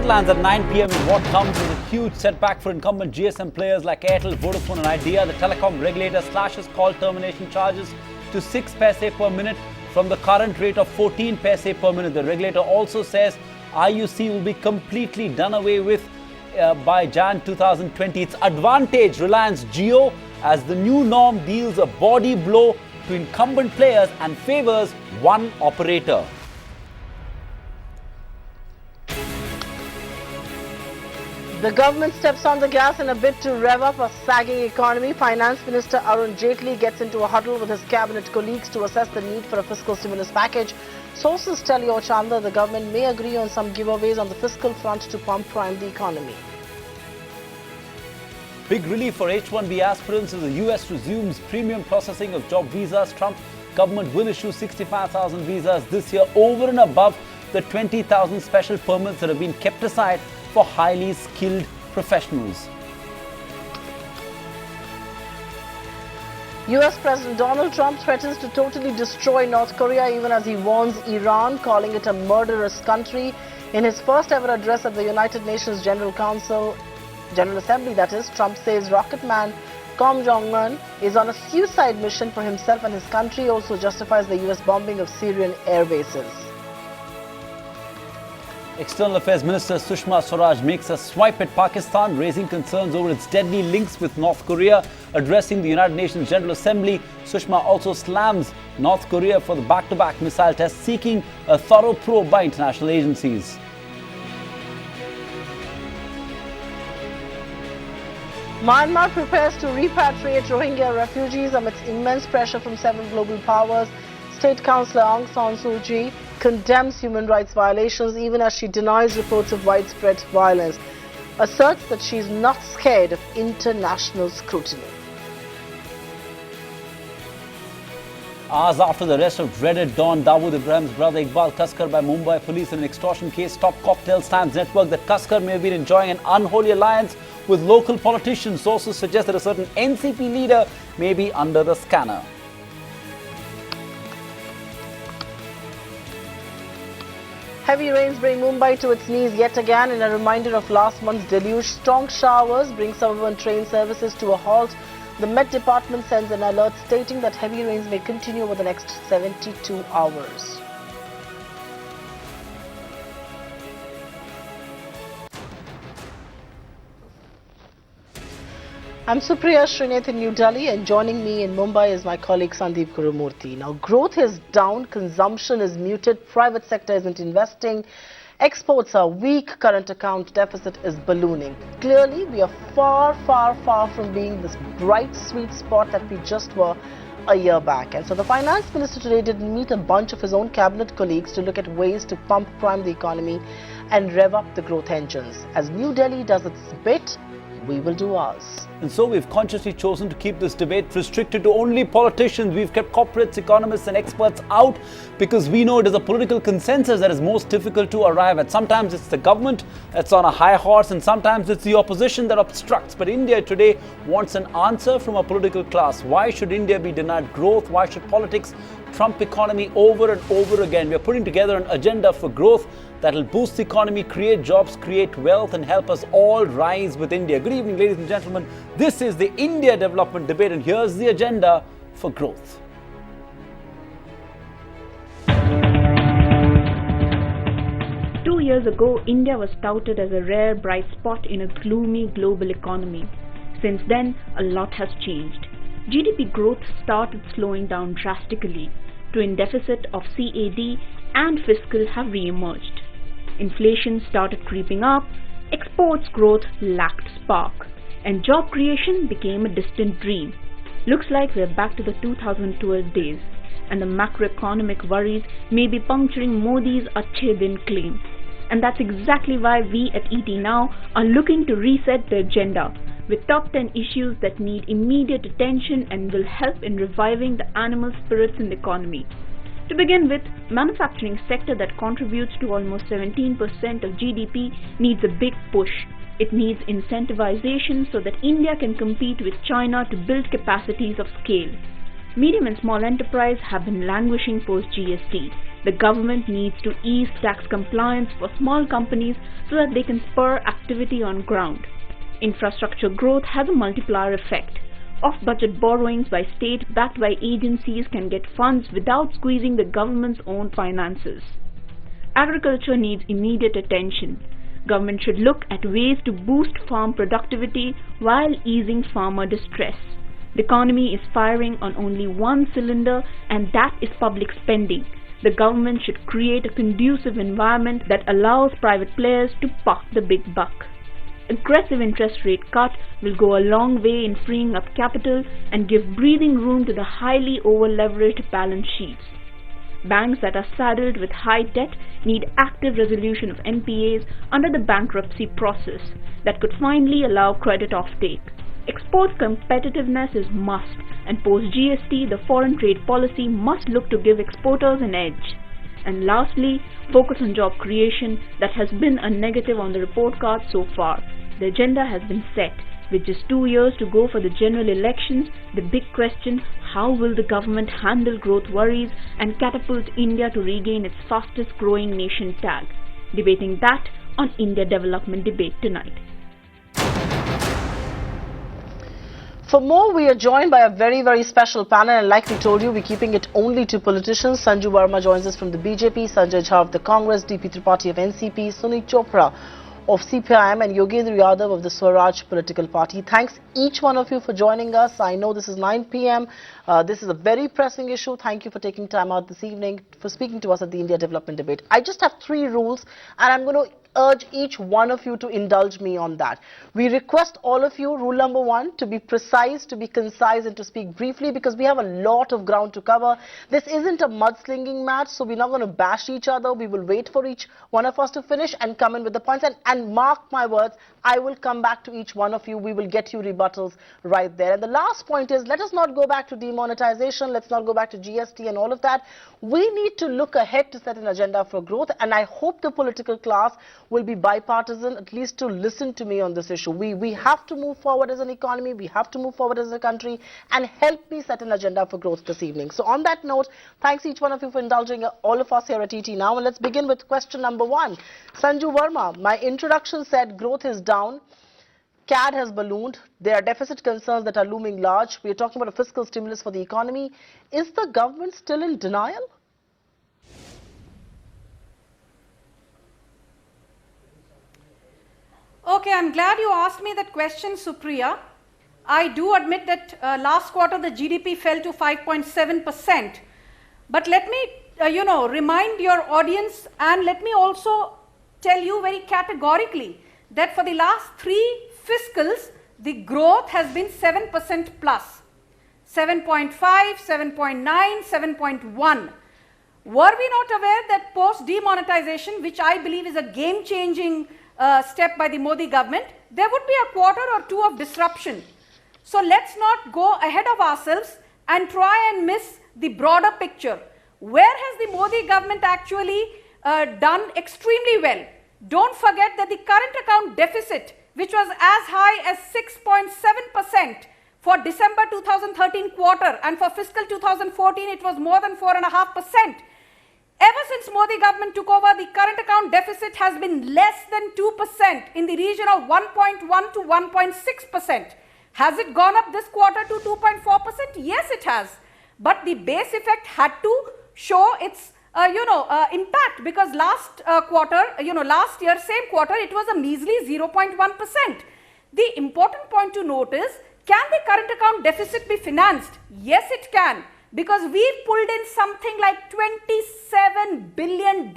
headlines at 9 p.m. in what comes as a huge setback for incumbent GSM players like Airtel, Vodafone and Idea. The telecom regulator slashes call termination charges to 6 paise per minute from the current rate of 14 paise per minute. The regulator also says IUC will be completely done away with by Jan 2020. Its advantage Reliance Jio as the new norm deals a body blow to incumbent players and favours one operator. The government steps on the gas in a bid to rev up a sagging economy. Finance Minister Arun Jaitley gets into a huddle with his cabinet colleagues to assess the need for a fiscal stimulus package. Sources tell Yo Chanda the government may agree on some giveaways on the fiscal front to pump prime the economy. Big relief for H-1B aspirants as the US resumes premium processing of job visas. Trump government will issue 65,000 visas this year over and above the 20,000 special permits that have been kept aside for highly skilled professionals. US President Donald Trump threatens to totally destroy North Korea even as he warns Iran, calling it a murderous country. In his first ever address at the United Nations General Assembly, that is, Trump says rocket man Kim Jong-un is on a suicide mission for himself and his country. Also justifies the US bombing of Syrian air bases. External Affairs Minister Sushma Swaraj makes a swipe at Pakistan, raising concerns over its deadly links with North Korea. Addressing the United Nations General Assembly, Sushma also slams North Korea for the back-to-back missile tests, seeking a thorough probe by international agencies. Myanmar prepares to repatriate Rohingya refugees amidst immense pressure from several global powers. State Councillor Aung San Suu Kyi condemns human rights violations even as she denies reports of widespread violence, asserts that she is not scared of international scrutiny. Hours after the arrest of dreaded Don Dawood Ibrahim's brother Iqbal Kaskar by Mumbai police in an extortion case, top Cocktails Times network that Kaskar may have been enjoying an unholy alliance with local politicians. Sources suggest that a certain NCP leader may be under the scanner. Heavy rains bring Mumbai to its knees yet again in a reminder of last month's deluge. Strong showers bring suburban train services to a halt. The Met Department sends an alert stating that heavy rains may continue over the next 72 hours. I'm Supriya Srinath in New Delhi, and joining me in Mumbai is my colleague Sandeep Gurumurthy. Now, growth is down, consumption is muted, private sector isn't investing, exports are weak, current account deficit is ballooning. Clearly, we are far from being this bright, sweet spot that we just were a year back. And so the finance minister today did meet a bunch of his own cabinet colleagues to look at ways to pump prime the economy and rev up the growth engines. As New Delhi does its bit, we will do ours. And so we've consciously chosen to keep this debate restricted to only politicians. We've kept corporates, economists and experts out because we know it is a political consensus that is most difficult to arrive at. Sometimes it's the government that's on a high horse and sometimes it's the opposition that obstructs. But India today wants an answer from a political class. Why should India be denied growth? Why should politics trump economy over and over again? We are putting together an agenda for growth that will boost the economy, create jobs, create wealth and help us all rise with India. Good evening, ladies and gentlemen. This is the India Development Debate and here's the agenda for growth. Years ago, India was touted as a rare bright spot in a gloomy global economy. Since then, a lot has changed. GDP growth started slowing down drastically. Twin deficit of CAD and fiscal have re-emerged. Inflation started creeping up, exports growth lacked spark, and job creation became a distant dream. Looks like we're back to the 2012 days, and the macroeconomic worries may be puncturing Modi's Achhe Din claim. And that's exactly why we at ET Now are looking to reset the agenda with top 10 issues that need immediate attention and will help in reviving the animal spirits in the economy. To begin with, manufacturing sector that contributes to almost 17% of GDP needs a big push. It needs incentivization so that India can compete with China to build capacities of scale. Medium and small enterprise have been languishing post-GST. the government needs to ease tax compliance for small companies so that they can spur activity on ground. Infrastructure growth has a multiplier effect. Off-budget borrowings by states backed by agencies can get funds without squeezing the government's own finances. Agriculture needs immediate attention. Government should look at ways to boost farm productivity while easing farmer distress. The economy is firing on only one cylinder, and that is public spending. The government should create a conducive environment that allows private players to park the big buck. Aggressive interest rate cut will go a long way in freeing up capital and give breathing room to the highly over-leveraged balance sheets. Banks that are saddled with high debt need active resolution of NPAs under the bankruptcy process that could finally allow credit offtake. Export competitiveness is must, and post-GST, the foreign trade policy must look to give exporters an edge. And lastly, focus on job creation that has been a negative on the report card so far. The agenda has been set. With just 2 years to go for the general elections, the big question, how will the government handle growth worries and catapult India to regain its fastest growing nation tag? Debating that on India Development Debate tonight. For more, we are joined by a very, very special panel, and like we told you, we're keeping it only to politicians. Sanju Verma joins us from the BJP, Sanjay Jha of the Congress, DP Tripathi of NCP, Sunit Chopra of CPIM, and Yogendra Yadav of the Swaraj political party. Thanks each one of you for joining us. I know this is 9 p.m. This is a very pressing issue. Thank you for taking time out this evening for speaking to us at the India Development Debate. I just have 3 rules, and I'm going to urge each one of you to indulge me on that. We request all of you, rule number 1, to be precise, to be concise, and to speak briefly, because we have a lot of ground to cover. This isn't a mudslinging match, so we're not going to bash each other. We will wait for each one of us to finish and come in with the points. And mark my words, I will come back to each one of you. We will get you rebuttals right there. And the last point is, let us not go back to demonetization. Let's not go back to GST and all of that. We need to look ahead to set an agenda for growth, and I hope the political class will be bipartisan, at least to listen to me on this issue. We have to move forward as an economy, we have to move forward as a country, and help me set an agenda for growth this evening. So on that note, thanks each one of you for indulging all of us here at ET Now, and let's begin with question number 1. Sanju Verma, my introduction said growth is down, CAD has ballooned, there are deficit concerns that are looming large, we are talking about a fiscal stimulus for the economy. Is the government still in denial? Okay, I'm glad you asked me that question, Supriya. I do admit that last quarter the GDP fell to 5.7%. But let me, remind your audience, and let me also tell you very categorically that for the last 3 fiscals, the growth has been 7% plus. 7.5, 7.9, 7.1. Were we not aware that post-demonetization, which I believe is a game-changing step by the Modi government, there would be a quarter or 2 of disruption. So let's not go ahead of ourselves and try and miss the broader picture. Where has the Modi government actually done extremely well? Don't forget that the current account deficit, which was as high as 6.7% for December 2013 quarter, and for fiscal 2014 it was more than 4.5%. Ever since Modi government took over, the current account deficit has been less than 2%, in the region of 1.1 to 1.6%. Has it gone up this quarter to 2.4%? Yes, it has. But the base effect had to show its impact, because last quarter, last year, same quarter, it was a measly 0.1%. The important point to note is, can the current account deficit be financed? Yes, it can. Because we've pulled in something like $27 billion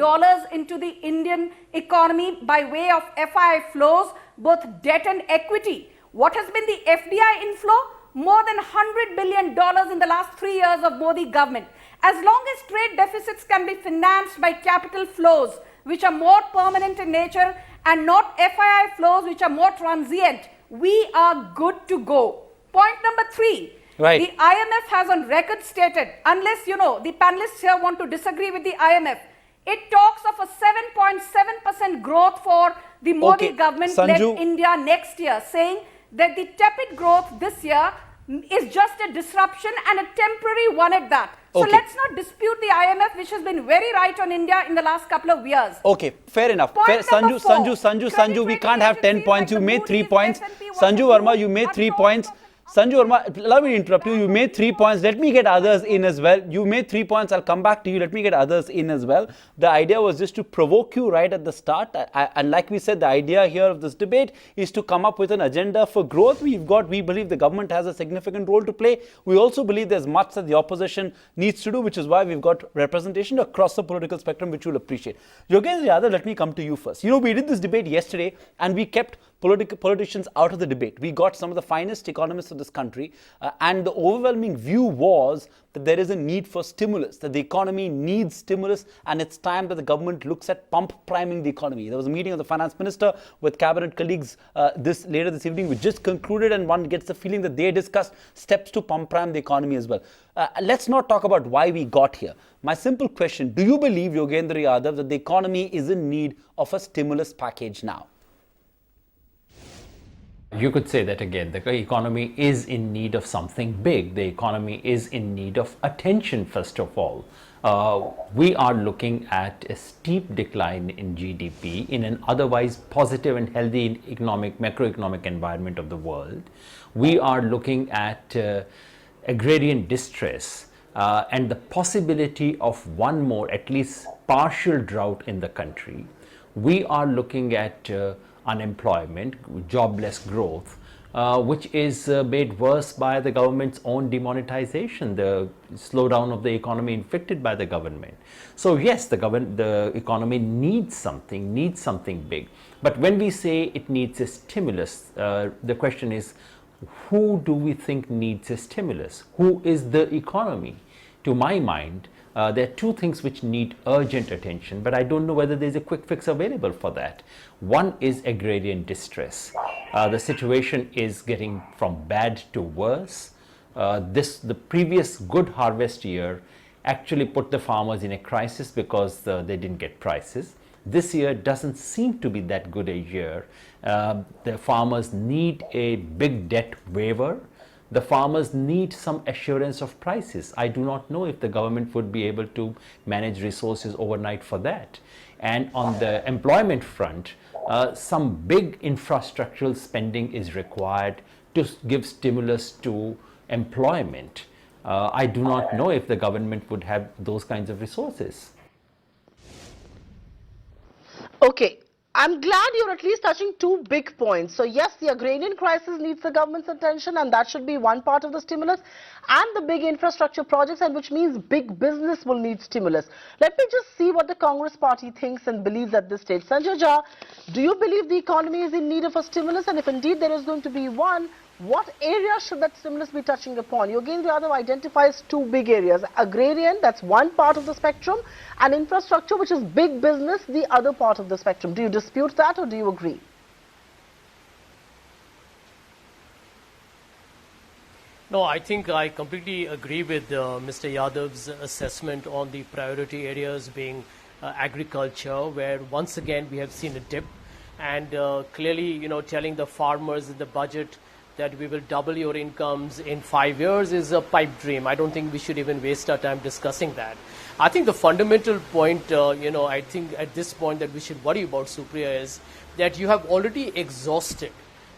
into the Indian economy by way of FII flows, both debt and equity. What has been the FDI inflow? More than $100 billion in the last 3 years of Modi government. As long as trade deficits can be financed by capital flows, which are more permanent in nature, and not FII flows, which are more transient, we are good to go. Point number 3. Right. The IMF has on record stated, unless the panelists here want to disagree with the IMF, it talks of a 7.7% growth for the Modi government-led India next year, saying that the tepid growth this year is just a disruption and a temporary one at that. So Okay. let's not dispute the IMF, which has been very right on India in the last couple of years. Okay, fair enough. Point Fair. number Sanju, we can't have 10 points. You made 3 points. Sanju Verma, you made 3 points. Sanju Verma, allow me to interrupt you. You made 3 points. Let me get others in as well. You made 3 points. I'll come back to you. Let me get others in as well. The idea was just to provoke you right at the start. And like we said, the idea here of this debate is to come up with an agenda for growth. We believe the government has a significant role to play. We also believe there's much that the opposition needs to do, which is why we've got representation across the political spectrum, which you'll appreciate. Yogendra Yadav, let me come to you first. You know, we did this debate yesterday and we kept politicians out of the debate. We got some of the finest economists of this country, and the overwhelming view was that there is a need for stimulus, that the economy needs stimulus, and it's time that the government looks at pump priming the economy. There was a meeting of the finance minister with cabinet colleagues later this evening, which just concluded, and one gets the feeling that they discussed steps to pump prime the economy as well. Let's not talk about why we got here. My simple question, do you believe, Yogendra Yadav, that the economy is in need of a stimulus package now? You could say that again. The economy is in need of something big. The economy is in need of attention, first of all. We are looking at a steep decline in GDP in an otherwise positive and healthy macroeconomic environment of the world. We are looking at agrarian distress and the possibility of one more, at least partial drought in the country. We are looking at unemployment, jobless growth, which is made worse by the government's own demonetization, the slowdown of the economy inflicted by the government. So yes, the economy needs something big. But when we say it needs a stimulus, the question is, who do we think needs a stimulus? Who is the economy? To my mind, there are two things which need urgent attention, but I don't know whether there's a quick fix available for that. One is agrarian distress. The situation is getting from bad to worse. The previous good harvest year actually put the farmers in a crisis because they didn't get prices. This year doesn't seem to be that good a year. The farmers need a big debt waiver. The farmers need some assurance of prices. I do not know if the government would be able to manage resources overnight for that. And on the employment front, some big infrastructural spending is required to give stimulus to employment. I do not know if the government would have those kinds of resources. Okay. I'm glad you're at least touching two big points. So yes, the agrarian crisis needs the government's attention, and that should be one part of the stimulus, and the big infrastructure projects, and which means big business will need stimulus. Let me just see what the Congress party thinks and believes at this stage. Sanjay Jha, do you believe the economy is in need of a stimulus? And if indeed there is going to be one, what area should that stimulus be touching upon? Yogendra Yadav identifies two big areas. Agrarian, that's one part of the spectrum, and infrastructure, which is big business, the other part of the spectrum. Do you dispute that, or do you agree? No, I think I completely agree with Mr. Yadav's assessment on the priority areas being agriculture, where once again we have seen a dip, and clearly, telling the farmers in the budget that we will double your incomes in 5 years is a pipe dream. I don't think we should even waste our time discussing that. I think the fundamental point, I think at this point that we should worry about, Supriya, is that you have already exhausted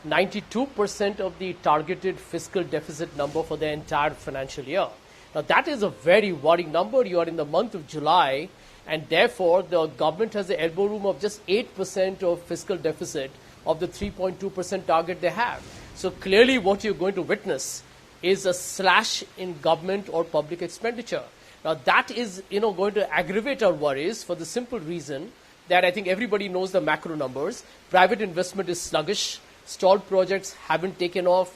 92% of the targeted fiscal deficit number for the entire financial year. Now, that is a very worrying number. You are in the month of July, and therefore the government has an elbow room of just 8% of fiscal deficit of the 3.2% target they have. So clearly what you're going to witness is a slash in government or public expenditure. Now that is going to aggravate our worries for the simple reason that I think everybody knows the macro numbers. Private investment is sluggish. Stalled projects haven't taken off.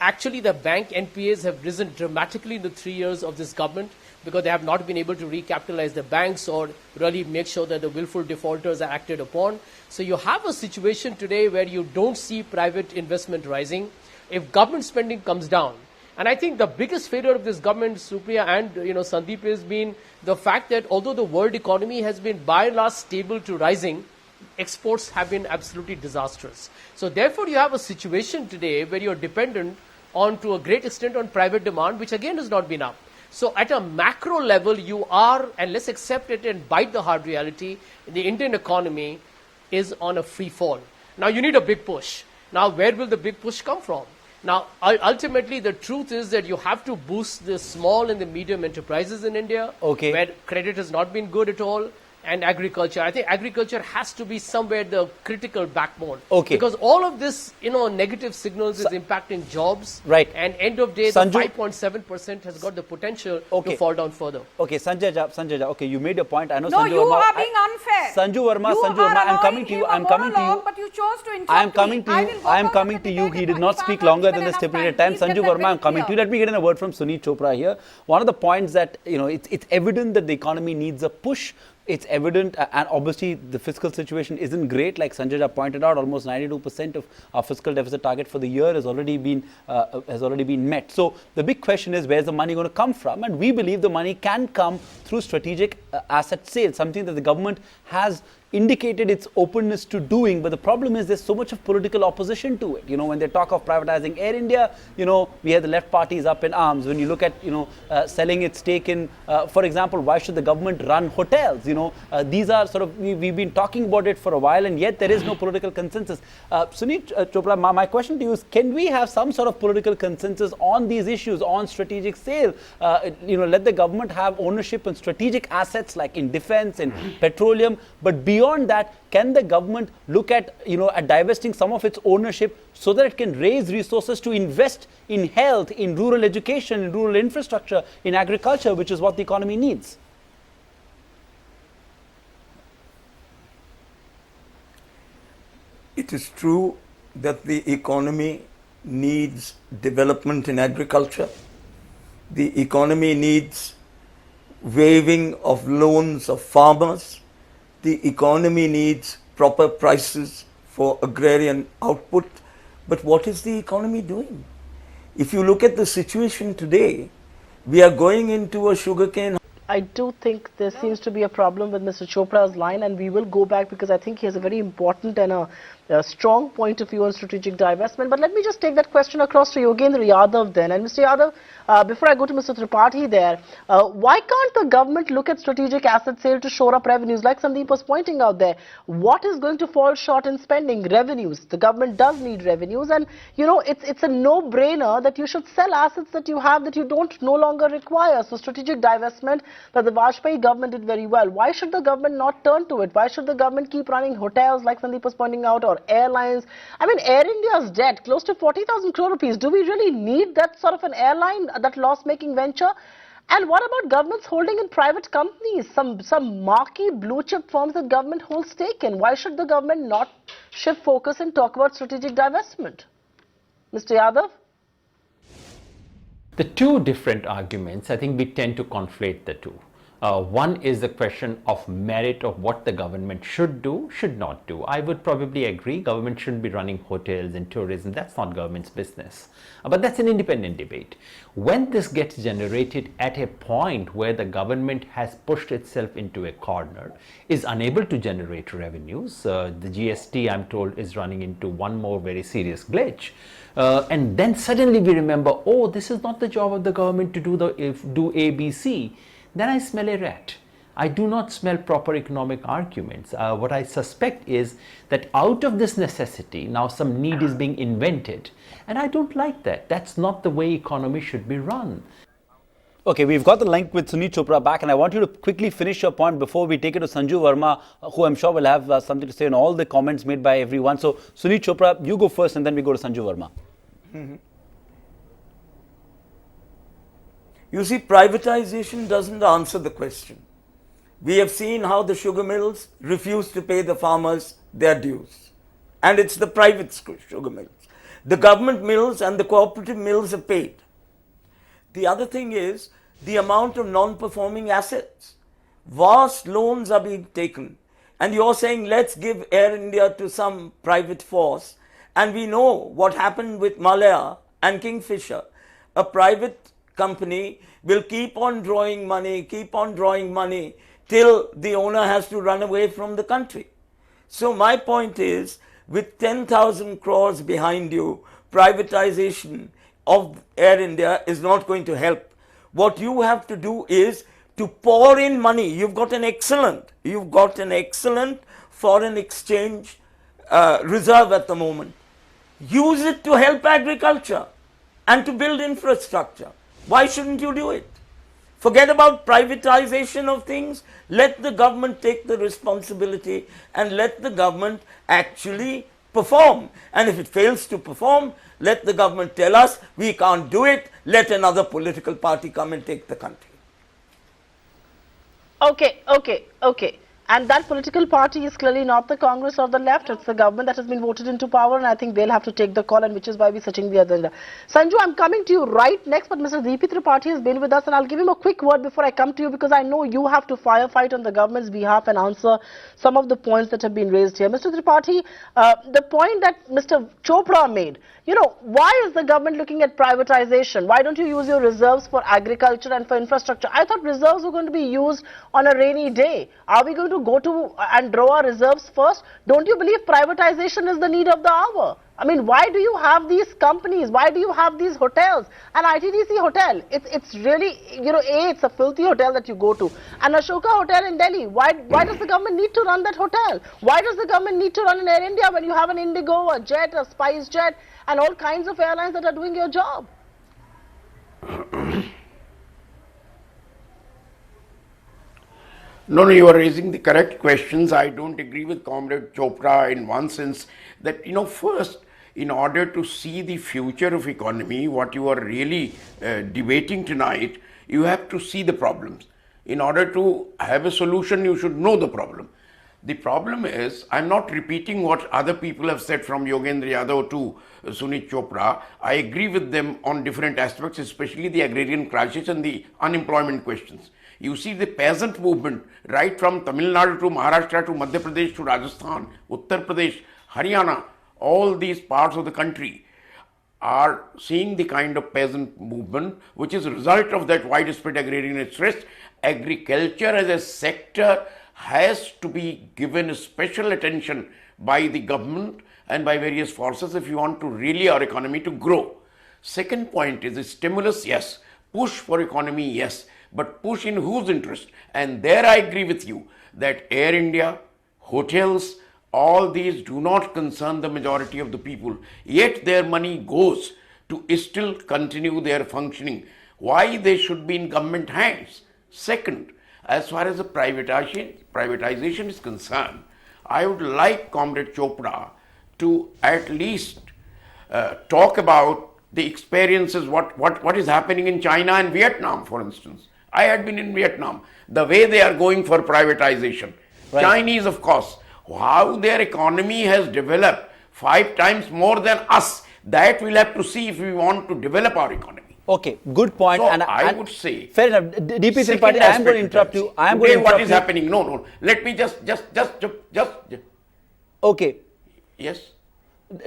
Actually, the bank NPAs have risen dramatically in the 3 years of this government because they have not been able to recapitalize the banks or really make sure that the willful defaulters are acted upon. So you have a situation today where you don't see private investment rising. If government spending comes down, and I think the biggest failure of this government, Supriya and Sandeep, has been the fact that although the world economy has been by and large stable to rising, exports have been absolutely disastrous. So therefore you have a situation today where you're dependent on to a great extent on private demand, which again has not been up. So at a macro level, you are, and let's accept it and bite the hard reality, the Indian economy is on a free fall. Now you need a big push. Now where will the big push come from? Now ultimately the truth is that you have to boost the small and the medium enterprises in India, where credit has not been good at all, and agriculture. I think agriculture has to be somewhere the critical backbone. Because all of this, negative signals is impacting jobs. Right. And end of day, Sanju, the 5.7% has got the potential to fall down further. Okay, Sanjay Jha, okay, you made your point. I know No, Sanju you Verma, are being unfair. Sanju Verma, I'm coming to you. I'm coming to you. But you chose to interrupt I am coming to you. I am coming to you. He did not speak longer than the stipulated time. Sanju Verma, I'm coming to you. Let me get in a word from Sunit Chopra here. One of the points that, it's evident that the economy needs a push. It's evident, and obviously the fiscal situation isn't great. Like Sanjay Jha pointed out, almost 92% of our fiscal deficit target for the year has already been met. So the big question is, where's the money going to come from? And we believe the money can come through strategic asset sales, something that the government has indicated its openness to doing. But the problem is there's so much of political opposition to it. When they talk of privatizing Air India, we have the left parties up in arms. When you look at, selling its stake in, for example, why should the government run hotels? These are sort of, we've been talking about it for a while, and yet there is no political consensus. Sunit Chopra, my question to you is, can we have some sort of political consensus on these issues, on strategic sale? Let the government have ownership in strategic assets like in defense, in petroleum, but beyond that, can the government look at, at divesting some of its ownership so that it can raise resources to invest in health, in rural education, in rural infrastructure, in agriculture, which is what the economy needs? It is true that the economy needs development in agriculture. The economy needs waiving of loans of farmers. The economy needs proper prices for agrarian output. But what is the economy doing? If you look at the situation today, we are going into a sugarcane. I do think there seems to be a problem with Mr. Chopra's line, and we will go back because I think he has a very important and a strong point of view on strategic divestment. But let me just take that question across to Yogendra Yadav then. And Mr. Yadav, before I go to Mr. Tripathi there, why can't the government look at strategic asset sale to shore up revenues? Like Sandeep was pointing out there, what is going to fall short in spending? Revenues. The government does need revenues, and it's a no-brainer that you should sell assets that you have that you don't no longer require. So strategic divestment that the Vajpayee government did very well. Why should the government not turn to it? Why should the government keep running hotels like Sandeep was pointing out, or airlines? I mean, Air India's debt, close to 40,000 crore rupees. Do we really need that sort of an airline, that loss-making venture? And what about governments holding in private companies, some marquee blue-chip firms that government holds stake in? Why should the government not shift focus and talk about strategic divestment? Mr. Yadav? The two different arguments, I think we tend to conflate the two. One is the question of merit of what the government should do, should not do. I would probably agree government shouldn't be running hotels and tourism. That's not government's business. But that's an independent debate. When this gets generated at a point where the government has pushed itself into a corner, is unable to generate revenues, the GST, I'm told, is running into one more very serious glitch. And then suddenly we remember, oh, this is not the job of the government to do ABC. Then I smell a rat. I do not smell proper economic arguments. What I suspect is that out of this necessity, now some need is being invented. And I don't like that. That's not the way economy should be run. Okay, we've got the link with Sunit Chopra back, and I want you to quickly finish your point before we take it to Sanju Verma, who I'm sure will have something to say on all the comments made by everyone. So, Sunit Chopra, you go first, and then we go to Sanju Verma. You see, privatization doesn't answer the question. We have seen how the sugar mills refuse to pay the farmers their dues. And it's the private sugar mills. The government mills and the cooperative mills are paid. The other thing is the amount of non-performing assets. Vast loans are being taken. And you're saying, let's give Air India to some private force. And we know what happened with Malaya and Kingfisher. A private company will keep on drawing money till the owner has to run away from the country. So my point is, with 10,000 crores behind you, privatization of Air India is not going to help. What you have to do is to pour in money. You've got an excellent foreign exchange reserve at the moment. Use it to help agriculture and to build infrastructure. Why shouldn't you do it? Forget about privatization of things. Let the government take the responsibility and let the government actually perform. And if it fails to perform, let the government tell us we can't do it. Let another political party come and take the country. Okay. And that political party is clearly not the Congress or the left. It's the government that has been voted into power, and I think they'll have to take the call, and which is why we're setting the agenda. Sanju, I'm coming to you right next, but Mr. D.P. Tripathi has been with us, and I'll give him a quick word before I come to you, because I know you have to firefight on the government's behalf and answer some of the points that have been raised here. Mr. Tripathi, the point that Mr. Chopra made, why is the government looking at privatization? Why don't you use your reserves for agriculture and for infrastructure? I thought reserves were going to be used on a rainy day. Are we going to go to and draw our reserves first? Don't you believe privatization is the need of the hour? I mean, why do you have these companies? Why do you have these hotels? An ITDC hotel, it's really, it's a filthy hotel that you go to. An Ashoka hotel in Delhi, why does the government need to run that hotel? Why does the government need to run an Air India when you have an Indigo, a Jet, a Spice Jet, and all kinds of airlines that are doing your job? No, you are raising the correct questions. I don't agree with Comrade Chopra in one sense that, first, in order to see the future of economy, what you are really debating tonight, you have to see the problems. In order to have a solution, you should know the problem. The problem is, I'm not repeating what other people have said from Yogendra Yadav to Sunit Chopra. I agree with them on different aspects, especially the agrarian crisis and the unemployment questions. You see the peasant movement right from Tamil Nadu to Maharashtra to Madhya Pradesh to Rajasthan, Uttar Pradesh, Haryana, all these parts of the country are seeing the kind of peasant movement which is a result of that widespread agrarian stress. Agriculture as a sector has to be given special attention by the government and by various forces if you want to really our economy to grow. Second point is the stimulus, yes. Push for economy, yes. But push in whose interest? And there I agree with you that Air India, hotels, all these do not concern the majority of the people. Yet their money goes to still continue their functioning. Why they should be in government hands? Second, as far as the privatization is concerned, I would like Comrade Chopra to at least talk about the experiences, what is happening in China and Vietnam, for instance. I had been in Vietnam, the way they are going for privatization. Right. Chinese, of course, how their economy has developed 5 times more than us. That we'll have to see if we want to develop our economy. Okay, good point. So I would say, fair enough. D.P. Tripathi, I am going to interrupt you. What is happening? No. Let me just. Okay. Yes.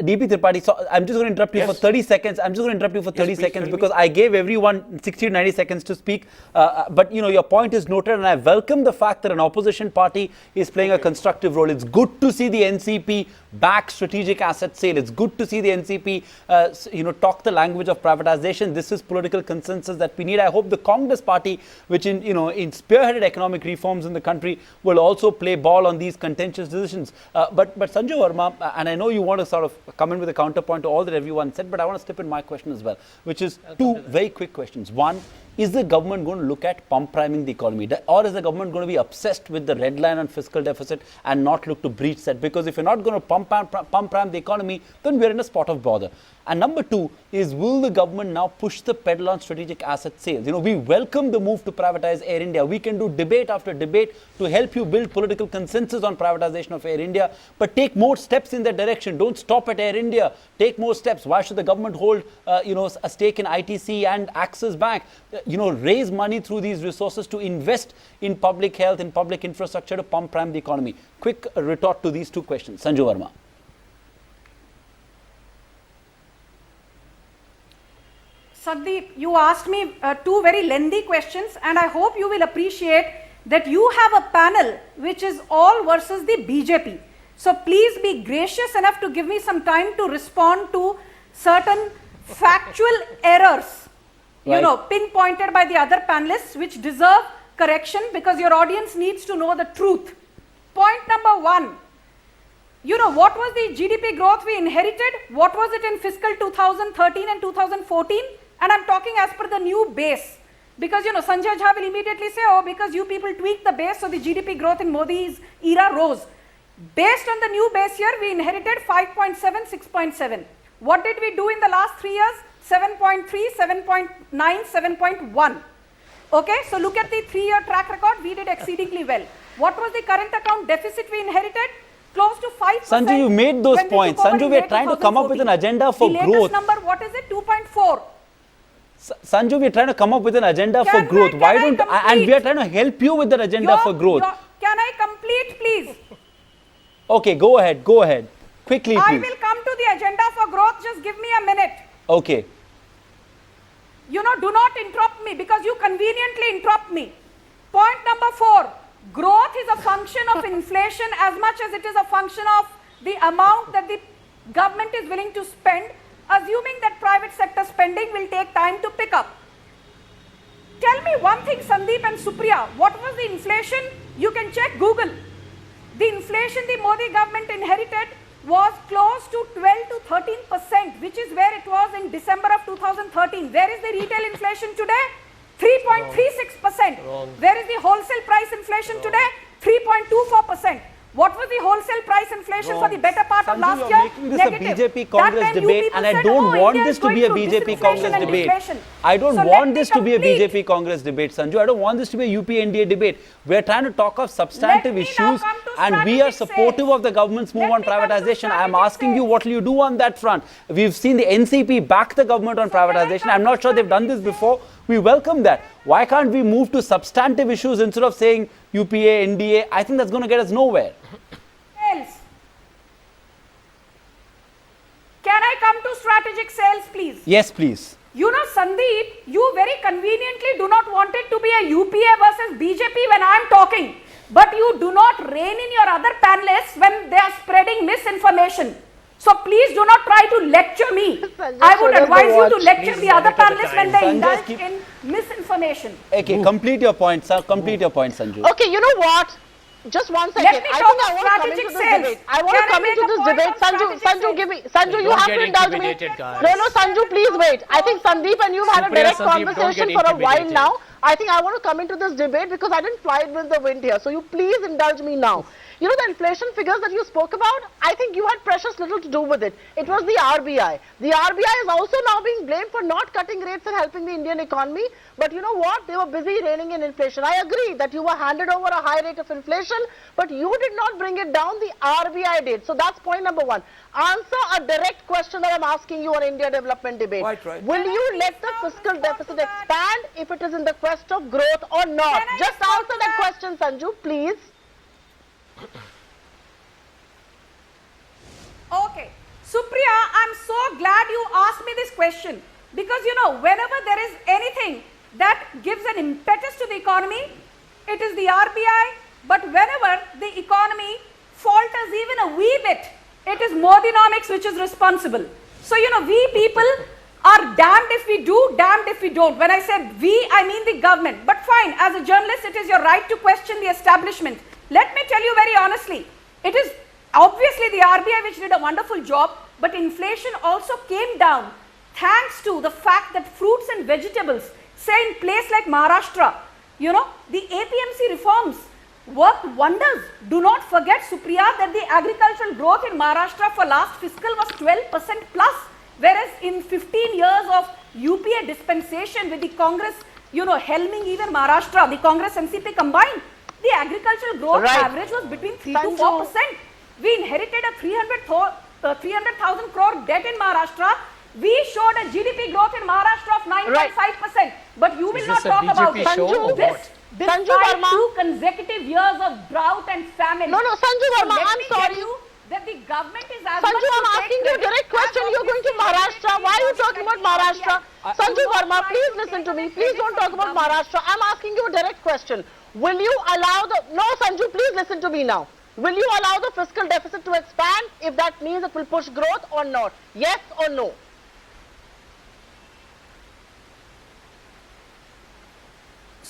D.P. Tripathi, so I'm just going to interrupt you for 30 seconds. I'm just going to interrupt you for 30 seconds because I gave everyone 60 to 90 seconds to speak. But your point is noted, and I welcome the fact that an opposition party is playing a constructive role. It's good to see the NCP back strategic asset sale. It's good to see the NCP, talk the language of privatization. This is political consensus that we need. I hope the Congress party, which in spearheaded economic reforms in the country, will also play ball on these contentious decisions. But Sanju Verma, and I know you want to sort of come in with a counterpoint to all that everyone said, but I want to step in my question as well, which is 2 very quick questions. One, is the government going to look at pump priming the economy, or is the government going to be obsessed with the red line on fiscal deficit and not look to breach that? Because if you're not going to pump prime the economy, then we're in a spot of bother. And number 2 is, will the government now push the pedal on strategic asset sales? We welcome the move to privatize Air India. We can do debate after debate to help you build political consensus on privatization of Air India, but take more steps in that direction. Don't stop at Air India. Take more steps. Why should the government hold a stake in ITC and Axis Bank? Raise money through these resources to invest in public health, in public infrastructure to pump prime the economy. Quick retort to these 2 questions. Sanju Verma. Sandeep, you asked me 2 very lengthy questions, and I hope you will appreciate that you have a panel which is all versus the BJP. So please be gracious enough to give me some time to respond to certain factual errors, Right. pinpointed by the other panelists, which deserve correction because your audience needs to know the truth. Point number 1. What was the GDP growth we inherited? What was it in fiscal 2013 and 2014? And I'm talking as per the new base. Because, Sanjay Jha will immediately say, oh, because you people tweaked the base, so the GDP growth in Modi's era rose. Based on the new base year, we inherited 5.7, 6.7. What did we do in the last 3 years? 7.3, 7.9, 7.1. Okay, so look at the 3-year track record, we did exceedingly well. What was the current account deficit we inherited? Close to 5%. Sanju, you made those when we points. took over Sanju, in we are May trying to come up with an 2014. agenda for the latest growth. number, what is it? 2.4. Sanju, we are trying to come up with an agenda for Can growth. Why I don't complete? and we are trying to help you with that agenda for growth. Can I complete, please? Okay, go ahead. Quickly, I please. will come to the agenda for growth. Just give me a minute. Okay. Do not interrupt me because you conveniently interrupt me. Point number 4. Growth is a function of inflation as much as it is a function of the amount that the government is willing to spend, assuming that private sector spending will take time to pick up. Tell me one thing, Sandeep and Supriya, what was the inflation? You can check Google. The inflation the Modi government inherited was close to 12 to 13%, which is where it was in December of 2013. Where is the retail inflation today? 3.36%. Where is the wholesale price inflation today? 3.24%. What was the wholesale price inflation for the better part of Sanju, last you're year? making this Negative. a BJP Congress That time you debate, people and I said, don't oh, want India this is to be a going through BJP disinflation Congress and debate. deflation. I don't So let want me this to be a complete. BJP Congress debate, Sanju. I don't want this to be a UP NDA debate. We're trying to talk of substantive Let me now issues, come to and we are strategic supportive sales. of the government's move Let on me come to privatization. I'm strategic asking you, sales. what will you do on that front? We've seen the NCP back the government on So can I privatization. come I'm not to sure they've done this strategic before. We welcome that. Why can't we move to substantive issues instead of saying UPA, NDA? I think that's going to get us nowhere. Sales. Can I come to strategic sales, please? Yes, please. Sandeep, you very conveniently do not want it to be a UPA versus BJP when I am talking. But you do not rein in your other panelists when they are spreading misinformation. So please do not try to lecture me. I would advise you to lecture Please the other monitor the panelists when time. they Sanjay, indulge keep- in misinformation. Okay, complete your point, sir. Complete your point, Sanju. Okay, you know what? Just one second. Let me I talk think I of want to come strategic into this sales. debate. I want Can to I come make into a this point debate. on strategic Sanju, sales? give me. Sanju, you Don't have get to indulge me. intimidated, guys. No, Sanju, please wait. I think Sandeep and you have had a Supriya, direct Sandeep, don't conversation get for a while intimidated. now. I think I want to come into this debate because I didn't fly it with the wind here. So you please indulge me now. You know the inflation figures that you spoke about? I think you had precious little to do with it. It was the RBI. The RBI is also now being blamed for not cutting rates and helping the Indian economy. But you know what? They were busy reining in inflation. I agree that you were handed over a high rate of inflation, but you did not bring it down. The RBI did. So that's point number 1. Answer a direct question that I'm asking you on India development debate. Right. Will you let the fiscal deficit expand if it is in the quest of growth or not? Can I Just respond answer to that that? question, Sanju, please. Okay. Supriya, I'm so glad you asked me this question because whenever there is anything that gives an impetus to the economy, it is the RBI, but whenever the economy falters even a wee bit, it is Modinomics which is responsible. So, we people are damned if we do, damned if we don't. When I say we, I mean the government. But fine, as a journalist, it is your right to question the establishment. Let me tell you very honestly, it is obviously the RBI which did a wonderful job, but inflation also came down thanks to the fact that fruits and vegetables, say in place like Maharashtra, the APMC reforms worked wonders. Do not forget, Supriya, that the agricultural growth in Maharashtra for last fiscal was 12% plus, whereas in 15 years of UPA dispensation with the Congress, helming even Maharashtra, the Congress NCP combined, the agricultural growth average was between 3 to 4%. We inherited a 300,000 crore debt in Maharashtra. We showed a GDP growth in Maharashtra of 9.5%. But you will Is not this a talk about BJP it. show or what? Sanju Despite Verma. 2 consecutive years of drought and famine. No, Sanju So Verma, let I'm me sorry. tell you that the government is as Sanju, much to I'm take asking you a credit direct as question. You're going to obviously Maharashtra. Why are you the talking about RBI. Maharashtra? Sanju do not Verma, try please to listen take to me. the Please credit don't from talk the about government. Maharashtra. I'm asking you a direct question. Will you allow the... No, Sanju, please listen to me now. Will you allow the fiscal deficit to expand if that means it will push growth or not? Yes or no?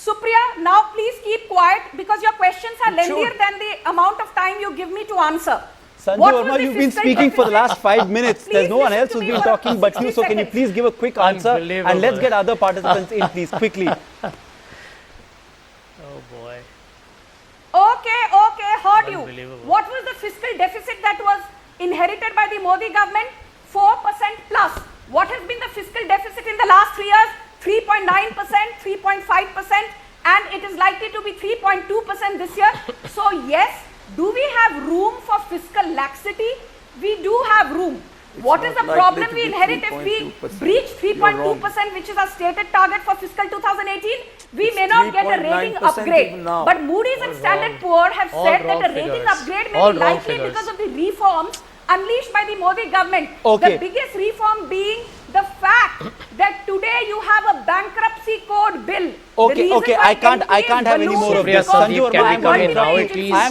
Supriya, now please keep quiet because your questions are lengthier than the amount of time you give me to answer. Sanju What was Verma, the you've been fiscal speaking for the deficit? last 5 minutes. Please There's no one listen else to who's me been for talking but 60 you. So can you seconds. please give a quick answer Unbelievable. and let's get other participants in, please, quickly. Oh boy. Okay, heard you. Unbelievable. What was the fiscal deficit that was inherited by the Modi government? 4% plus. What has been the fiscal deficit in the last 3 years? 3.9%, 3.5%, and it is likely to be 3.2% this year. So yes, do we have room for fiscal laxity? We do have room. What is the problem we inherit if we breach 3.2%, which is our stated target for fiscal 2018? We may not get a rating upgrade. But Moody's and Standard Poor have said that a rating upgrade may be likely because of the reforms unleashed by the Modi government. Okay. The biggest reform being the fact that today you have a bankruptcy code bill. Okay, I can't have any more of this. Sanju Verma, I am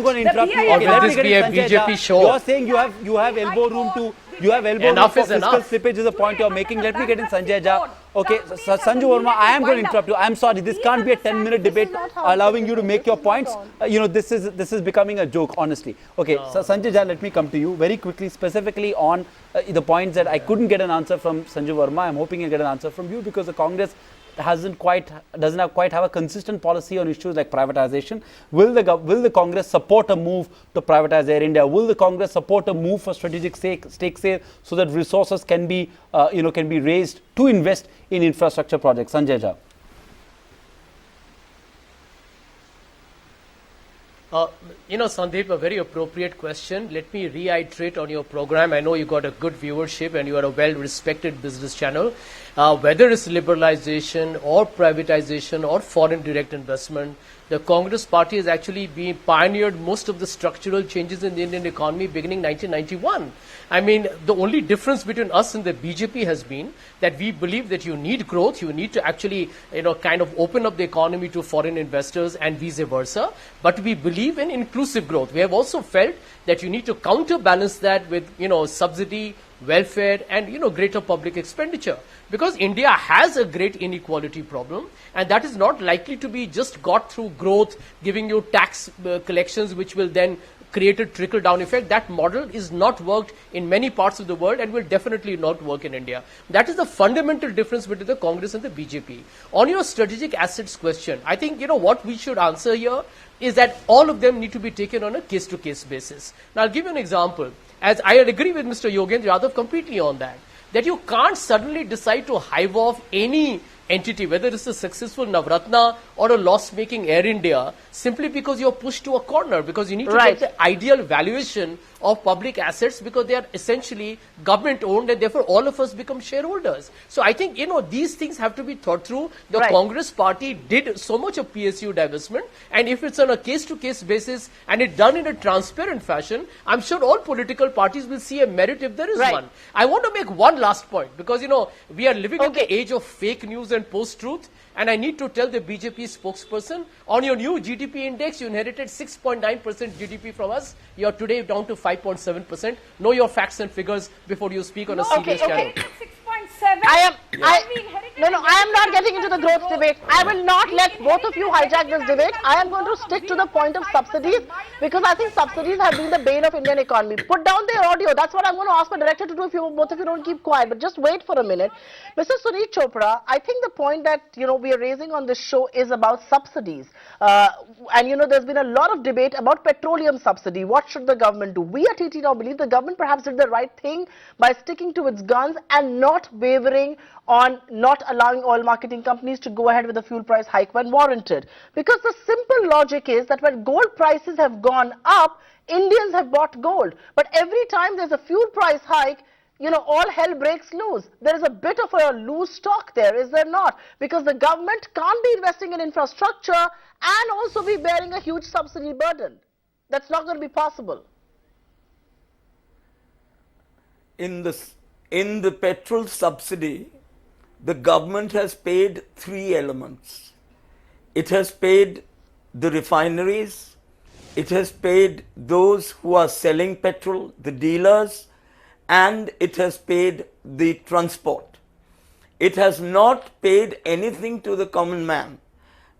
going to interrupt you. Or let this be a BJP show. You are saying you have elbow room to, Enough for is fiscal enough. slippage is the point you are making. Let me get in Sanjay Jha. Okay, Sanju Verma, I am going to interrupt you. I am sorry, this can't be a 10-minute debate allowing you to make your points. This is becoming a joke, honestly. Okay, so Sanjay Jha, let me come to you very quickly, specifically on the points that I couldn't get an answer from Sanju Verma. I'm hoping I'll get an answer from you because the Congress doesn't quite have a consistent policy on issues like privatization. Will the Congress support a move to privatize Air India? Will the Congress support a move for strategic stake sale so that resources can be raised to invest in infrastructure projects? Sanjay Jha. Sandeep, a very appropriate question. Let me reiterate on your program. I know you got a good viewership and you are a well-respected business channel. Whether it's liberalization or privatization or foreign direct investment, the Congress party has actually pioneered most of the structural changes in the Indian economy beginning 1991. I mean, the only difference between us and the BJP has been that we believe that you need growth, you need to actually, kind of open up the economy to foreign investors and vice versa. But we believe in inclusive growth. We have also felt that you need to counterbalance that with, subsidy, welfare and, greater public expenditure. Because India has a great inequality problem and that is not likely to be just got through growth, giving you tax collections which will then create a trickle-down effect. That model is not worked in many parts of the world and will definitely not work in India. That is the fundamental difference between the Congress and the BJP. On your strategic assets question, I think, what we should answer here is that all of them need to be taken on a case-to-case basis. Now, I'll give you an example. As I agree with Mr. Yogendra Yadav completely on that you can't suddenly decide to hive off any entity, whether it's a successful Navratna or a loss-making Air India, simply because you're pushed to a corner, because you need to get the ideal valuation of public assets because they are essentially government-owned and therefore all of us become shareholders. So I think, these things have to be thought through. The Congress party did so much of PSU divestment, and if it's on a case-to-case basis and it's done in a transparent fashion, I'm sure all political parties will see a merit if there is one. I want to make one last point because, we are living in the age of fake news and post-truth. And I need to tell the BJP spokesperson, on your new GDP index, you inherited 6.9% GDP from us. You're today down to 5.7%. Know your facts and figures before you speak on a serious channel. 6.7. I am not getting into the growth debate. I will not let both of you hijack this debate. I am going to stick to the point of subsidies because I think subsidies have been the bane of Indian economy. Put down their audio. That's what I'm going to ask my director to do if both of you don't keep quiet. But just wait for a minute. Mr. Sunit Chopra, I think the point that, we are raising on this show is about subsidies. And, there's been a lot of debate about petroleum subsidy. What should the government do? We at TT now believe the government perhaps did the right thing by sticking to its guns and not wavering on not allowing oil marketing companies to go ahead with a fuel price hike when warranted. Because the simple logic is that when gold prices have gone up, Indians have bought gold. But every time there's a fuel price hike, all hell breaks loose. There is a bit of a loose stock there, is there not? Because the government can't be investing in infrastructure and also be bearing a huge subsidy burden. That's not going to be possible. In the petrol subsidy, the government has paid 3 elements. It has paid the refineries, it has paid those who are selling petrol, the dealers, and it has paid the transport. It has not paid anything to the common man.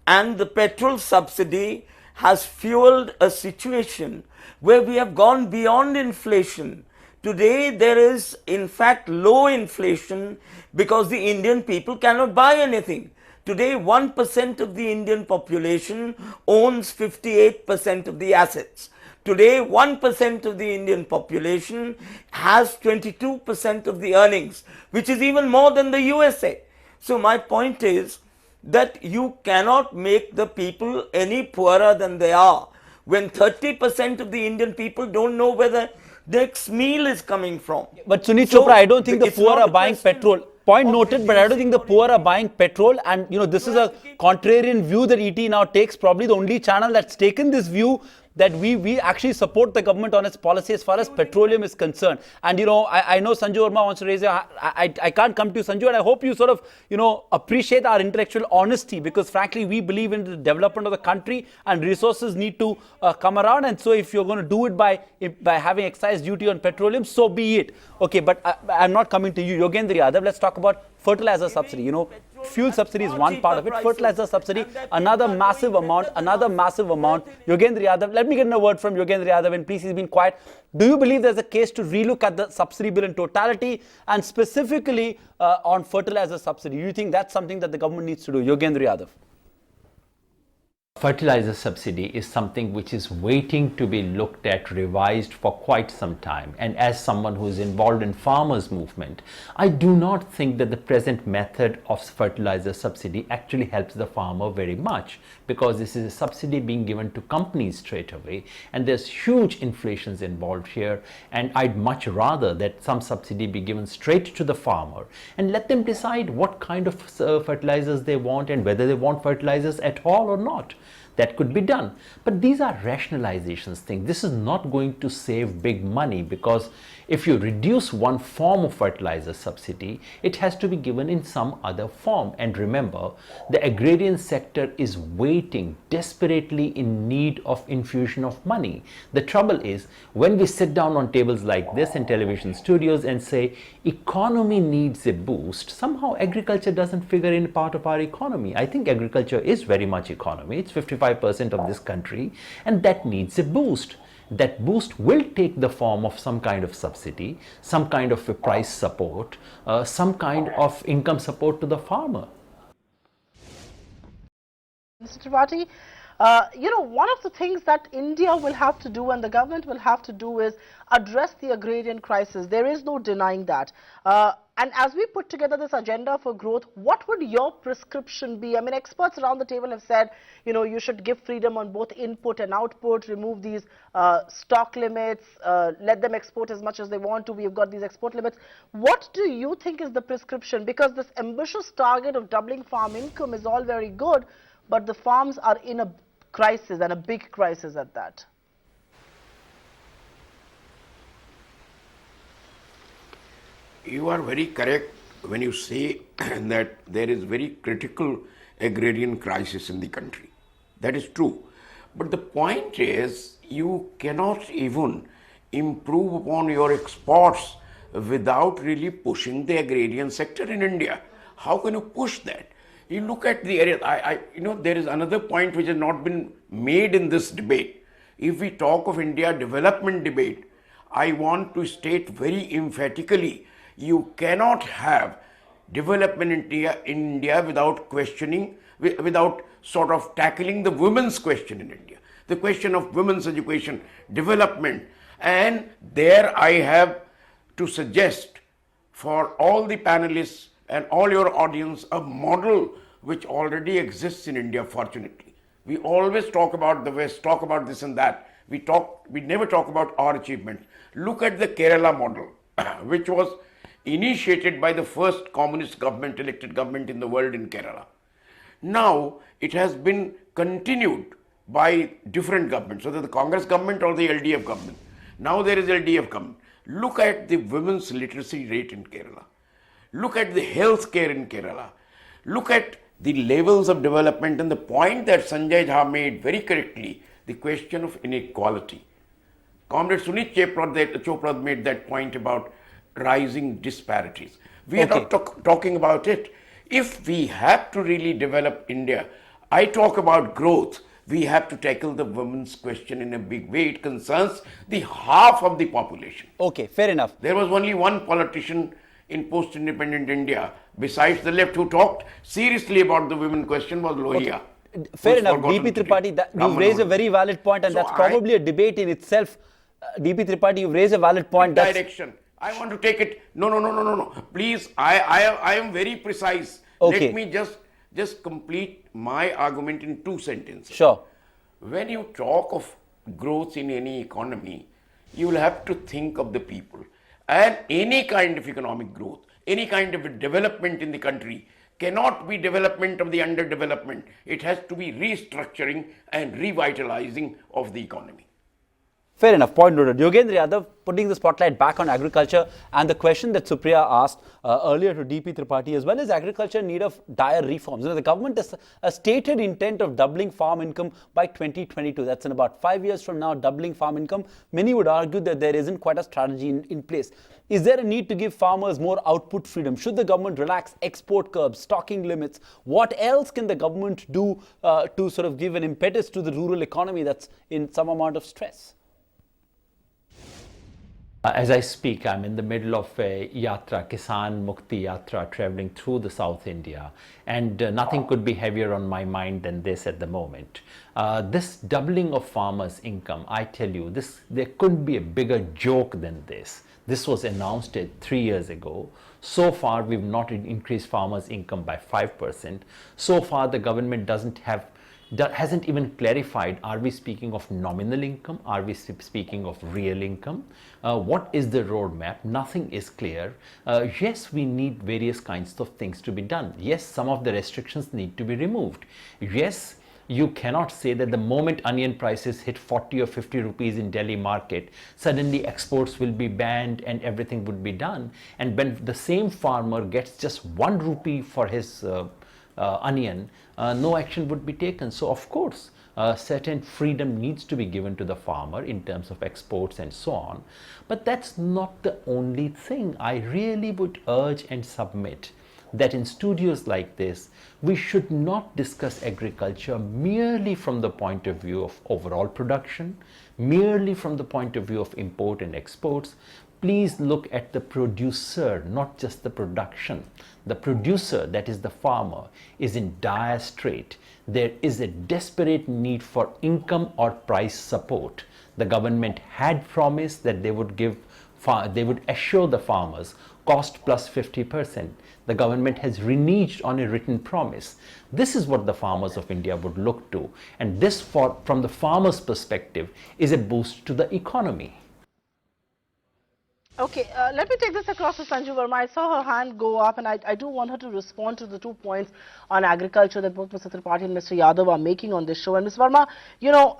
And the petrol subsidy has fueled a situation where we have gone beyond inflation. Today there is in fact low inflation because the Indian people cannot buy anything. Today 1% of the Indian population owns 58% of the assets. Today 1% of the Indian population has 22% of the earnings, which is even more than the USA. So my point is that you cannot make the people any poorer than they are when 30% of the Indian people don't know where the next meal is coming from. But Sunit So, Chopra, I don't think the it's poor not are a buying question petrol. Point of noted, but I don't think the reducing poor are buying petrol. And this is a contrarian view that ET now takes. Probably the only channel that's taken this view that we actually support the government on its policy as far as petroleum is concerned. And I know Sanju Verma wants to raise I can't come to you, Sanju, and I hope you sort of appreciate our intellectual honesty, because frankly we believe in the development of the country and resources need to come around. And so if you're going to do it by having excise duty on petroleum, so be it. Okay, but I'm not coming to you, Yogendra Yadav. Let's talk about fertilizer subsidy. Fuel subsidy is one part of it. Fertilizer subsidy, another massive amount. Yogendra Yadav, let me get a word from Yogendra Yadav, and please, he's been quiet. Do you believe there's a case to relook at the subsidy bill in totality and specifically on fertilizer subsidy? Do you think that's something that the government needs to do? Yogendra Yadav. Fertilizer subsidy is something which is waiting to be looked at, revised for quite some time. And as someone who is involved in farmers movement, I do not think that the present method of fertilizer subsidy actually helps the farmer very much, because this is a subsidy being given to companies straight away, and there's huge inflations involved here. And I'd much rather that some subsidy be given straight to the farmer and let them decide what kind of fertilizers they want and whether they want fertilizers at all or not. That could be done. But these are rationalizations thing. This is not going to save big money, because if you reduce one form of fertilizer subsidy, it has to be given in some other form. And remember, the agrarian sector is waiting desperately in need of infusion of money. The trouble is, when we sit down on tables like this in television studios and say economy needs a boost, somehow agriculture doesn't figure in part of our economy. I think agriculture is very much economy. It's 55% of this country, and that needs a boost. That boost will take the form of some kind of subsidy, some kind of a price support, some kind of income support to the farmer. Mr. Tripathi, one of the things that India will have to do and the government will have to do is address the agrarian crisis. There is no denying that. And as we put together this agenda for growth, what would your prescription be? I mean, experts around the table have said, you should give freedom on both input and output, remove these stock limits, let them export as much as they want to. We've got these export limits. What do you think is the prescription? Because this ambitious target of doubling farm income is all very good, but the farms are in a crisis, and a big crisis at that. You are very correct when you say that there is very critical agrarian crisis in the country. That is true. But the point is, you cannot even improve upon your exports without really pushing the agrarian sector in India. How can you push that? You look at the area, there is another point which has not been made in this debate. If we talk of India development debate, I want to state very emphatically, you cannot have development in India without questioning, without sort of tackling the women's question in India, the question of women's education, development. And there I have to suggest for all the panelists and all your audience a model which already exists in India, fortunately. We always talk about the West, talk about this and that. We never talk about our achievements. Look at the Kerala model, which was initiated by the first communist government, elected government in the world in Kerala. Now it has been continued by different governments, whether the Congress government or the LDF government. Now there is LDF government. Look at the women's literacy rate in Kerala. Look at the health care in Kerala. Look at the levels of development, and the point that Sanjay Jha made very correctly, the question of inequality. Comrade Sunit Chopra made that point about rising disparities. We are not talking about it. If we have to really develop India, I talk about growth. We have to tackle the women's question in a big way. It concerns the half of the population. Okay, fair enough. There was only one politician in post-independent India, besides the left, who talked seriously about the women question, was Lohia. Fair enough, DP Tripathi, you've raised a very valid point, and So that's probably a debate in itself. DP Tripathi, you've raised a valid point. Direction. I want to take it. No. Please, I am very precise. Okay. Let me just complete my argument in 2 sentences. Sure. When you talk of growth in any economy, you will have to think of the people. And any kind of economic growth, any kind of a development in the country cannot be development of the underdevelopment. It has to be restructuring and revitalizing of the economy. Fair enough, point noted. Yogendra Yadav, putting the spotlight back on agriculture, and the question that Supriya asked earlier to DP Tripathi as well, is agriculture in need of dire reforms? You know, the government has a stated intent of doubling farm income by 2022. That's in about 5 years from now, doubling farm income. Many would argue that there isn't quite a strategy in place. Is there a need to give farmers more output freedom? Should the government relax export curbs, stocking limits? What else can the government do to sort of give an impetus to the rural economy that's in some amount of stress? As I speak, I'm in the middle of a yatra, Kisan Mukti Yatra, traveling through the South India, and nothing could be heavier on my mind than this at the moment. This doubling of farmers' income, I tell you, there couldn't be a bigger joke than this. This was announced 3 years ago. So far, we've not increased farmers' income by 5%. So far, the government hasn't even clarified, are we speaking of nominal income? Are we speaking of real income? What is the roadmap? Nothing is clear. Yes, we need various kinds of things to be done. Yes, some of the restrictions need to be removed. Yes, you cannot say that the moment onion prices hit 40 or 50 rupees in Delhi market, suddenly exports will be banned and everything would be done. And when the same farmer gets just 1 rupee for his onion, no action would be taken. So of course, certain freedom needs to be given to the farmer in terms of exports and so on. But that's not the only thing. I really would urge and submit that in studios like this, we should not discuss agriculture merely from the point of view of overall production, merely from the point of view of import and exports. Please look at the producer, not just the production. The producer, that is the farmer, is in dire strait. There is a desperate need for income or price support. The government had promised that they would assure the farmers cost plus 50%. The government has reneged on a written promise. This is what the farmers of India would look to. And this, from the farmer's perspective, is a boost to the economy. Okay, let me take this across to Sanju Verma. I saw her hand go up, and I do want her to respond to the 2 points on agriculture that both Mr. Tripathi and Mr. Yadav are making on this show. And Ms. Verma, you know,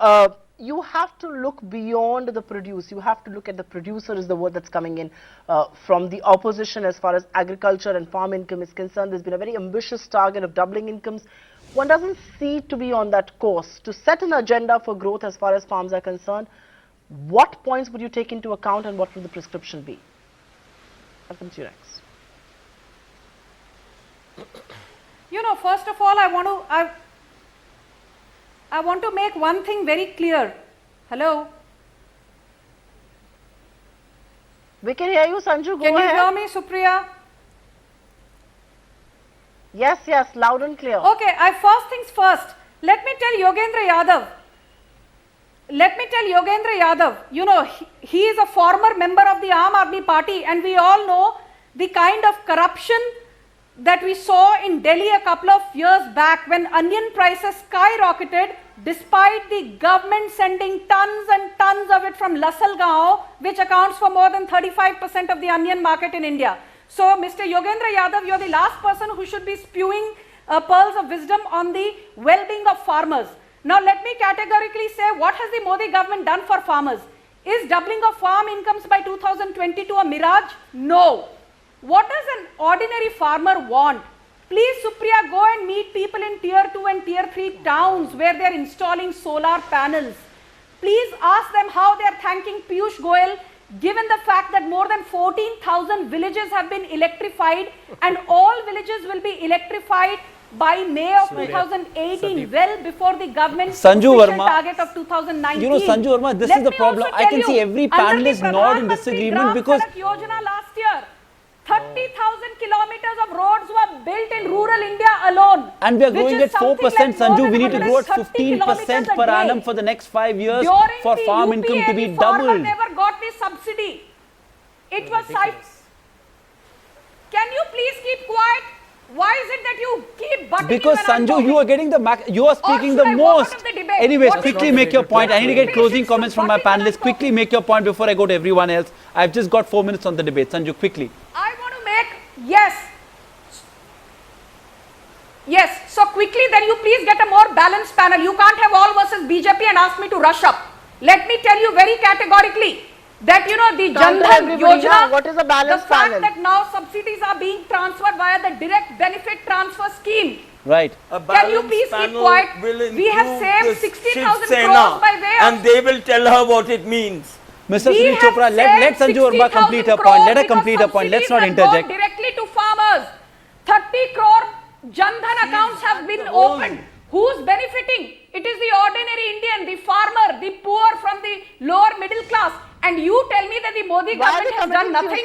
you have to look beyond the produce. You have to look at the producer is the word that's coming in from the opposition as far as agriculture and farm income is concerned. There's been a very ambitious target of doubling incomes. One doesn't seem to be on that course to set an agenda for growth as far as farms are concerned. What points would you take into account, and what would the prescription be? I'll come to you next. You know, first of all, I want to make one thing very clear. Hello? We can hear you, Sanju. Go ahead. Can you hear me, Supriya? Yes, loud and clear. Okay, first things first. Let me tell Yogendra Yadav, you know, he is a former member of the Aam Aadmi Party, and we all know the kind of corruption that we saw in Delhi a couple of years back when onion prices skyrocketed despite the government sending tons and tons of it from Lasalgaon, which accounts for more than 35% of the onion market in India. So, Mr. Yogendra Yadav, you are the last person who should be spewing pearls of wisdom on the well-being of farmers. Now, let me categorically say, what has the Modi government done for farmers? Is doubling of farm incomes by 2022 a mirage? No. What does an ordinary farmer want? Please, Supriya, go and meet people in tier 2 and tier 3 towns where they are installing solar panels. Please ask them how they are thanking Piyush Goyal, given the fact that more than 14,000 villages have been electrified, and all villages will be electrified by May of 2018, well before the government's Sanju official Verma, target of 2019. You know, Sanju Verma, this Let is the me problem. also I tell can you, see every under the panelist nod in Pradhan Mantri disagreement Gram because Sadak Yojana last year, 30,000 kilometers of roads were built in rural India alone. and we are which growing is at 4%, something like more Sanju. than We need to grow at 130 15% kilometers a per day. annum for the next 5 years During for the farm UPA, income to be the farmer doubled. never got the subsidy. It was Can you please keep quiet? Why is it that you keep butting Because in when I'm Sanju, talking? you are getting you are speaking should the I walk most. out of the debate? Anyways, What quickly is make your point. I need to get closing Patience comments to from my butting when I'm panelists. Quickly talking. make your point before I go to everyone else. I've just got 4 minutes on the debate. Sanju, quickly. I want to make, yes. So quickly, then you please get a more balanced panel. You can't have all versus BJP and ask me to rush up. Let me tell you very categorically that the Jan Dhan Yojana, what is a balanced the fact panel? that now subsidies are being transferred via the direct benefit transfer scheme. Right. Can you please keep quiet? We have saved 60,000 crores by way of... And they will tell her what it means. Mr. We Sunil have Chopra, let saved Sanju Verma 60,000 complete her crores point. Let her because complete her point. Let's not subsidies have interject. gone directly to farmers. 30 crore Jan Dhan accounts have been opened. Who's benefiting? It is the ordinary Indian, the farmer, the poor from the lower middle class. And you tell me that the Modi government has done nothing?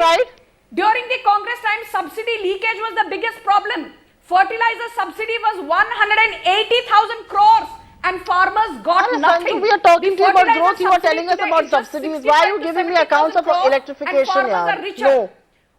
During the Congress time, subsidy leakage was the biggest problem. Fertilizer subsidy was 180,000 crores and farmers got nothing. We are talking to you about fertilizer growth, you are subsidy telling us today about is just subsidies. Why are you 65 to giving me accounts of 70,000 crores electrification? and farmers are richer. No.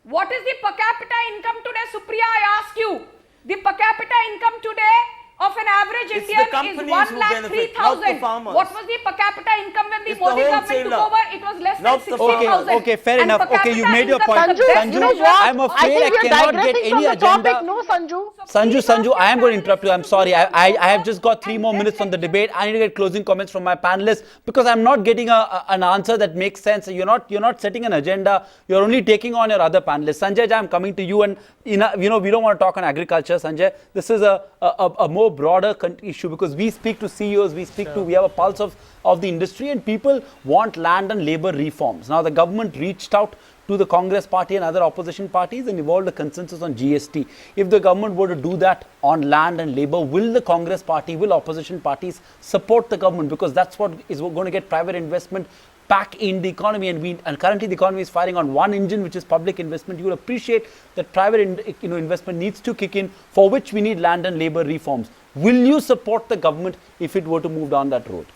What is the per capita income today, Supriya? I ask you. The per capita income today of an average It's Indian the companies is who benefit, not the 1,03,000. farmers. What was the per capita income when the It's the Modi government took wholesaler, over? It was less not than the farmers. 60,000. Okay, fair And enough. per Okay, you capita made your income point. is the best Sanju, in the world. I'm afraid I cannot get any agenda. No, Sanju. Sanju, I am going to interrupt you. I'm sorry. I have just got 3 more minutes on the debate. I need to get closing comments from my panelists because I'm not getting an answer that makes sense. You're not setting an agenda. You're only taking on your other panelists. Sanjay, I'm coming to you, and we don't want to talk on agriculture, Sanjay. This is a more broader issue because we speak to CEOs, we have a pulse of the industry, and people want land and labor reforms. Now, the government reached out to the Congress party and other opposition parties and evolved a consensus on GST. If the government were to do that on land and labor, will the Congress party, will opposition parties support the government? Because that's what is going to get private investment back in the economy, and currently the economy is firing on one engine, which is public investment. You will appreciate that private investment needs to kick in, for which we need land and labor reforms. Will you support the government if it were to move down that road?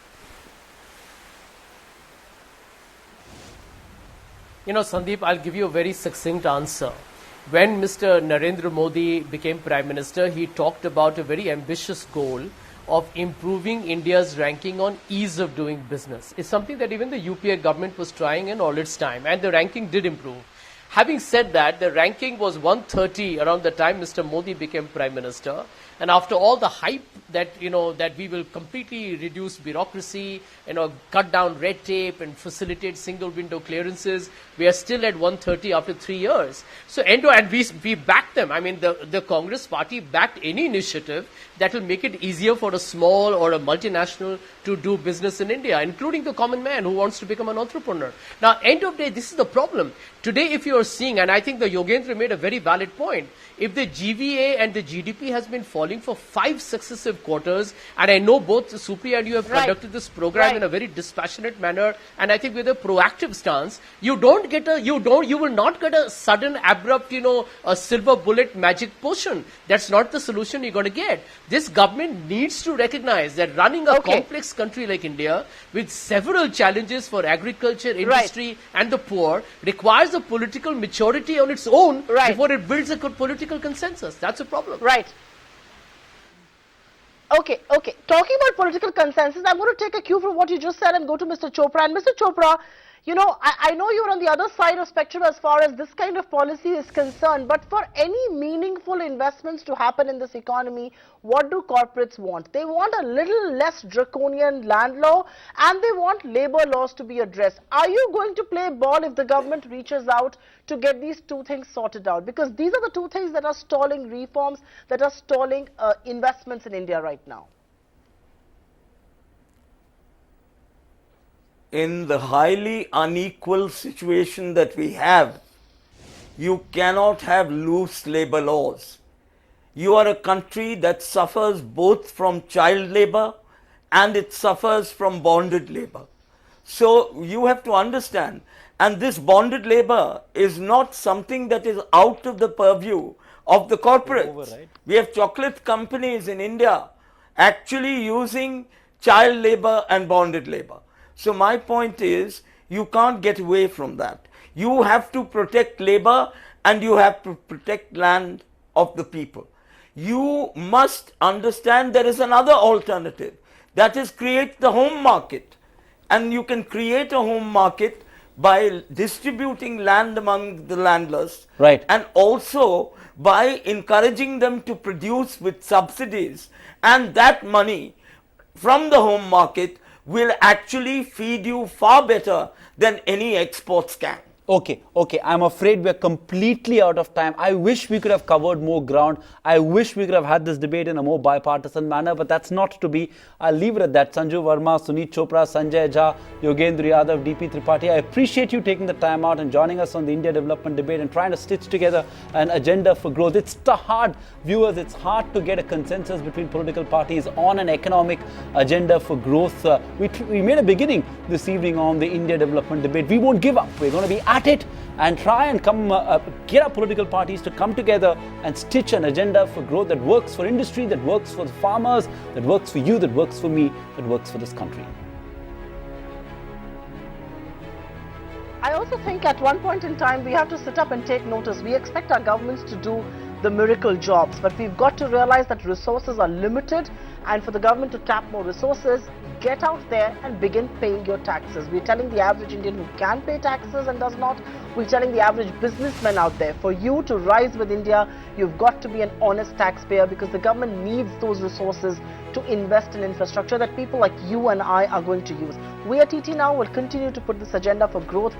Sandeep, I'll give you a very succinct answer. When Mr. Narendra Modi became Prime Minister, he talked about a very ambitious goal of improving India's ranking on ease of doing business. It's something that even the UPA government was trying in all its time, and the ranking did improve. Having said that, the ranking was 130 around the time Mr. Modi became Prime Minister. And after all the hype that, that we will completely reduce bureaucracy, cut down red tape and facilitate single window clearances, we are still at 130 after 3 years. So, and we backed them. I mean, the Congress party backed any initiative that will make it easier for a small or a multinational to do business in India, including the common man who wants to become an entrepreneur. Now, end of the day, this is the problem. Today, if you are seeing, and I think the Yogendra made a very valid point, if the GVA and the GDP has been falling for 5 successive quarters, and I know both Supriya and you have conducted this program in a very dispassionate manner, and I think with a proactive stance, you will not get a sudden, abrupt, a silver bullet magic potion. That's not the solution you're going to get. This government needs to recognize that running a complex country like India with several challenges for agriculture, industry, and the poor requires a political maturity on its own before it builds a good political consensus. That's a problem. Right. Okay. Talking about political consensus, I'm going to take a cue from what you just said and go to Mr. Chopra. And Mr. Chopra, I know you're on the other side of spectrum as far as this kind of policy is concerned, but for any meaningful investments to happen in this economy, what do corporates want? They want a little less draconian land law, and they want labor laws to be addressed. Are you going to play ball if the government reaches out to get these two things sorted out? Because these are the two things that are stalling reforms, that are stalling investments in India right now. In the highly unequal situation that we have, you cannot have loose labor laws. you are a country that suffers both from child labor and it suffers from bonded labor. So you have to understand, and this bonded labor is not something that is out of the purview of the corporates. Right? We have chocolate companies in India actually using child labor and bonded labor. So my point is, you can't get away from that. You have to protect labor and you have to protect land of the people. You must understand there is another alternative, that is create the home market. And you can create a home market by distributing land among the landless, Right. and also by encouraging them to produce with subsidies, and that money from the home market will actually feed you far better than any exports can. Okay, I'm afraid we're completely out of time. I wish we could have covered more ground. I wish we could have had this debate in a more bipartisan manner, but that's not to be. I'll leave it at that. Sanju Verma, Suneet Chopra, Sanjay Jha, Yogendra Yadav, DP Tripathi, I appreciate you taking the time out and joining us on the India development debate and trying to stitch together an agenda for growth. It's hard, viewers, it's hard to get a consensus between political parties on an economic agenda for growth. We made a beginning this evening on the India development debate. We won't give up. We're going to be at it and try and get our political parties to come together and stitch an agenda for growth that works for industry, that works for the farmers, that works for you, that works for me, that works for this country. I also think at one point in time we have to sit up and take notice. We expect our governments to do the miracle jobs, but we've got to realize that resources are limited, and for the government to tap more resources, get out there and begin paying your taxes. We're telling the average Indian who can pay taxes and does not. We're telling the average businessman out there, for you to rise with India, you've got to be an honest taxpayer, because the government needs those resources to invest in infrastructure that people like you and I are going to use. We at TT Now will continue to put this agenda for growth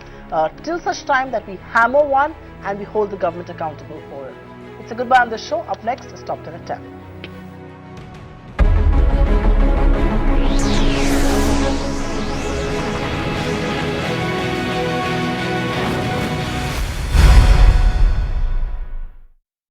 till such time that we hammer one and we hold the government accountable for it. It's a goodbye on the show. Up next is Top 10 at 10.